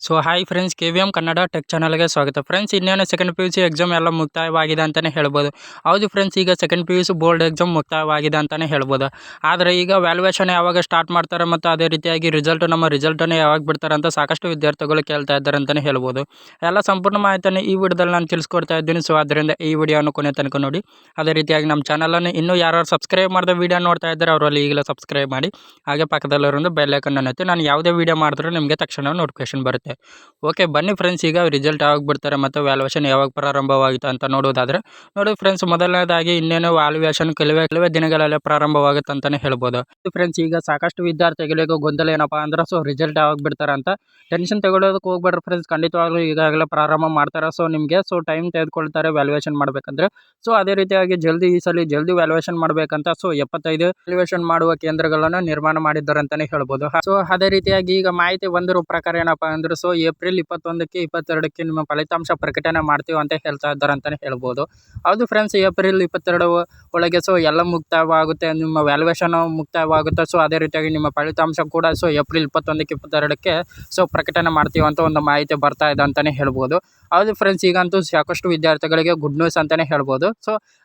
So hi friends, KVM Kannada tech ಚಾನಲ್ಗೆ ಸ್ವಾಗತ. Friends, ಇನ್ನೇನು ಸೆಕೆಂಡ್ PUC ಎಕ್ಸಾಮ್ ಎಲ್ಲ ಮುಕ್ತಾಯವಾಗಿದೆ ಅಂತಲೇ ಹೇಳ್ಬೋದು. ಹೌದು ಫ್ರೆಂಡ್ಸ್, ಈಗ ಸೆಕೆಂಡ್ PUC ಬೋರ್ಡ್ ಎಕ್ಸಾಮ್ ಮುಕ್ತಾಯವಾಗಿದೆ ಅಂತಲೇ ಹೇಳ್ಬೋದು. ಆದರೆ ಈಗ ವ್ಯಾಲ್ಯೂಯೇಷನ್ ಯಾವಾಗ ಸ್ಟಾರ್ಟ್ ಮಾಡ್ತಾರೆ ಮತ್ತು ಅದೇ ರೀತಿಯಾಗಿ ನಮ್ಮ ರಿಸಲ್ಟನ್ನು ಯಾವಾಗ ಬಿಡ್ತಾರೆ ಅಂತ ಸಾಕಷ್ಟು ವಿದ್ಯಾರ್ಥಿಗಳು ಕೇಳ್ತಾ ಇದ್ದಾರೆ ಅಂತಲೇ ಹೇಳ್ಬೋದು. ಎಲ್ಲ ಸಂಪೂರ್ಣ ಮಾಹಿತಿಯನ್ನು ಈ ವಿಡಿಯೋದಲ್ಲಿ ನಾನು ತಿಳಿಸ್ಕೊಡ್ತಾ ಇದ್ದೀನಿ. ಸೊ ಅದರಿಂದ ಈ ವಿಡಿಯೋವನ್ನು ಕೊನೆ ತನಕ ನೋಡಿ. ಅದೇ ರೀತಿಯಾಗಿ ನಮ್ಮ ಚಾನಲನ್ನು ಇನ್ನೂ ಯಾರು ಸಬ್ಸ್ಕ್ರೈಬ್ ಮಾಡಿದ ವಿಡಿಯೋ ನೋಡ್ತಾ ಇದ್ದಾರೆ ಅವರಲ್ಲಿ ಈಗಲೇ ಸಬ್ಸ್ಕ್ರೈಬ್ ಮಾಡಿ. ಹಾಗೆ ಪಕ್ಕದಲ್ಲಿರೋ ಬೆಲ್ ಐಕನ್ ಅನ್ನು ಒತ್ತಿ. ನಾನು ಯಾವುದೇ ವಿಡಿಯೋ ಮಾಡಿದ್ರೂ ನಿಮಗೆ ತಕ್ಷಣ ನೋಟಿಫಿಕೇಶನ್ ಬರುತ್ತೆ. ಓಕೆ, ಬನ್ನಿ ಫ್ರೆಂಡ್ಸ್, ಈಗ ರಿಸಲ್ಟ್ ಯಾವಾಗ ಬಿಡ್ತಾರೆ ಮತ್ತು ವ್ಯಾಲ್ಯೂಯೇಷನ್ ಯಾವಾಗ ಪ್ರಾರಂಭವಾಗುತ್ತೆ ಅಂತ ನೋಡೋದಾದ್ರೆ ನೋಡಿ ಫ್ರೆಂಡ್ಸ್, ಮೊದಲನೇದಾಗಿ ಇನ್ನೇನು ವ್ಯಾಲ್ಯೂಯೇಷನ್ ಕೆಲವೇ ದಿನಗಳಲ್ಲೇ ಪ್ರಾರಂಭವಾಗುತ್ತೆ ಅಂತಲೇ ಹೇಳ್ಬೋದು. ಫ್ರೆಂಡ್ಸ್, ಈಗ ಸಾಕಷ್ಟು ವಿದ್ಯಾರ್ಥಿಗಳಿಗೆ ಗೊಂದಲ ಏನಪ್ಪಾ ಅಂದ್ರೆ ರಿಸಲ್ಟ್ ಯಾವಾಗ ಬಿಡ್ತಾರೆ ಅಂತ ಟೆನ್ಷನ್ ತಗೊಳ್ಳೋದಕ್ಕೆ ಹೋಗ್ಬೇಡ್ರಿ ಫ್ರೆಂಡ್ಸ್. ಖಂಡಿತವಾಗ್ಲೂ ಈಗಾಗಲೇ ಪ್ರಾರಂಭ ಮಾಡ್ತಾರೆ. ನಿಮಗೆ ಟೈಮ್ ತೆಗೆದುಕೊಳ್ತಾರೆ ವ್ಯಾಲ್ಯೂಯೇಷನ್ ಮಾಡಬೇಕಂದ್ರೆ. ಅದೇ ರೀತಿಯಾಗಿ ಈ ಸಲ ಜಲ್ದಿ ವ್ಯಾಲ್ಯೂಯೇಷನ್ ಮಾಡಬೇಕಂತ 75 ವ್ಯಾಲ್ಯೂಯೇಷನ್ ಮಾಡುವ ಕೇಂದ್ರಗಳನ್ನು ನಿರ್ಮಾಣ ಮಾಡಿದ್ದಾರೆ ಅಂತಾನೆ ಹೇಳ್ಬೋದು. ಅದೇ ರೀತಿಯಾಗಿ ಈಗ ಮಾಹಿತಿ ಬಂದಿರೋ ಪ್ರಕಾರ ಏನಪ್ಪಾ ಅಂದ್ರೆ ಏಪ್ರಿಲ್ 21ಕ್ಕೆ 22ಕ್ಕೆ ನಿಮ್ಮ ಫಲಿತಾಂಶ ಪ್ರಕಟಣೆ ಮಾಡ್ತೀವಿ ಅಂತ ಹೇಳ್ತಾ ಇದ್ದಾರೆ ಅಂತಾನೆ ಹೇಳ್ಬೋದು. ಹೌದು ಫ್ರೆಂಡ್ಸ್, ಏಪ್ರಿಲ್ 22 ಒಳಗೆ ಎಲ್ಲ ಮುಕ್ತಾಯವಾಗುತ್ತೆ, ನಿಮ್ಮ ವ್ಯಾಲ್ಯೂಯೇಷನ್ ಮುಕ್ತಾಯವಾಗುತ್ತೆ. ಅದೇ ರೀತಿಯಾಗಿ ನಿಮ್ಮ ಫಲಿತಾಂಶ ಕೂಡ ಏಪ್ರಿಲ್ 21ಕ್ಕೆ 22ಕ್ಕೆ ಪ್ರಕಟಣೆ ಮಾಡ್ತೀವಿ ಅಂತ ಒಂದು ಮಾಹಿತಿ ಬರ್ತಾ ಇದೆ ಅಂತಾನೆ ಹೇಳ್ಬೋದು. ಹೌದು ಫ್ರೆಂಡ್ಸ್, ಈಗಂತೂ ಸಾಕಷ್ಟು ವಿದ್ಯಾರ್ಥಿಗಳಿಗೆ ಗುಡ್ ನ್ಯೂಸ್ ಅಂತಾನೆ ಹೇಳ್ಬೋದು.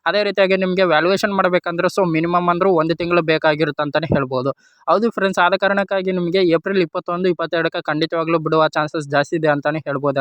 ಅದೇ ರೀತಿಯಾಗಿ ನಿಮಗೆ ವ್ಯಾಲ್ಯೂಯೇಷನ್ ಮಾಡಬೇಕಂದ್ರೆ ಮಿನಿಮಮ್ ಅಂದ್ರೂ 1 ತಿಂಗಳು ಬೇಕಾಗಿರುತ್ತೆ ಅಂತಾನೆ ಹೇಳ್ಬೋದು. ಹೌದು ಫ್ರೆಂಡ್ಸ್, ಆದ ಕಾರಣಕ್ಕಾಗಿ ನಿಮಗೆ ಏಪ್ರಿಲ್ 21, 22ಕ್ಕೆ ಖಂಡಿತವಾಗ್ಲೂ ಬಿಡುವ ಚಾನ್ಸಸ್ ಜಾಸ್ತಿ ಇದೆ ಅಂತಾನೆ ಹೇಳ್ಬೋದು.